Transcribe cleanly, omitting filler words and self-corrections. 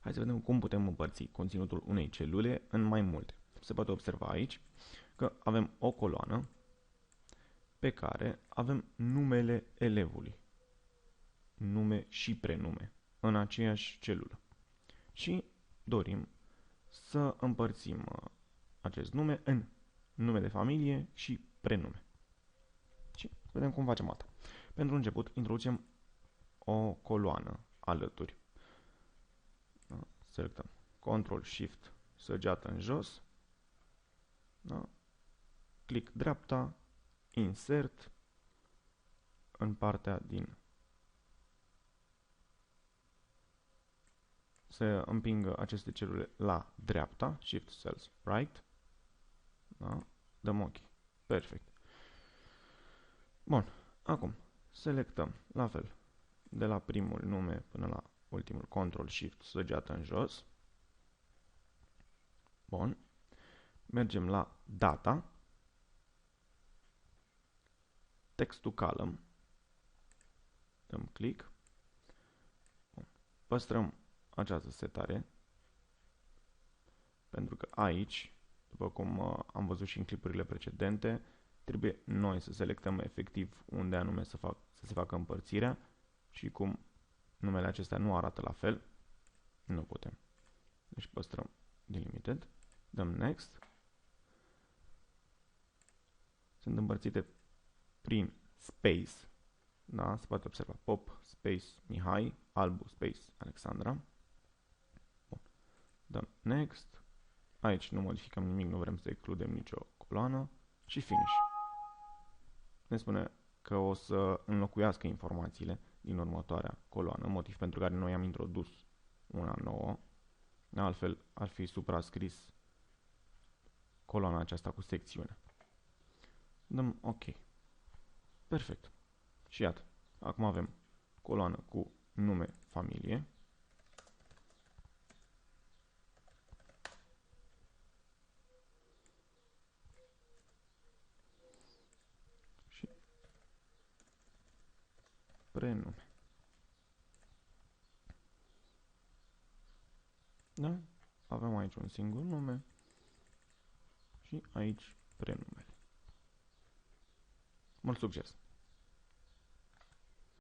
Hai să vedem cum putem împărți conținutul unei celule în mai multe. Se poate observa aici că avem o coloană pe care avem numele elevului, nume și prenume, în aceeași celulă. Și dorim să împărțim acest nume în nume de familie și prenume. Și vedem cum facem asta. Pentru început, introducem o coloană alături. Da? Selectăm Ctrl-Shift, săgeată în jos, da? Click dreapta, Insert, în partea din se împingă aceste celule la dreapta, Shift Cells Right, da? Dăm OK. Perfect. Bun, acum selectăm la fel de la primul nume până la ultimul Ctrl-Shift, săgeată în jos. Bun. Mergem la data, text to column, dăm click, bun. Păstrăm această setare, pentru că aici, după cum am văzut și în clipurile precedente, trebuie noi să selectăm efectiv unde anume să se facă împărțirea și cum numele acestea nu arată la fel, nu putem. Deci păstrăm delimited, dăm next. Sunt împărțite prin space, da? Se poate observa pop, space, Mihai, albu, space, Alexandra. Bun. Dăm next. Aici nu modificăm nimic, nu vrem să excludem nicio coloană și finish. Ne spune că o să înlocuiască informațiile din următoarea coloană, motiv pentru care noi am introdus una nouă. Altfel ar fi suprascris coloana aceasta cu secțiune. Dăm OK. Perfect. Și iată, acum avem coloană cu nume, familie. Și prenume. Da? Avem aici un singur nume și aici prenumele. Mult succes!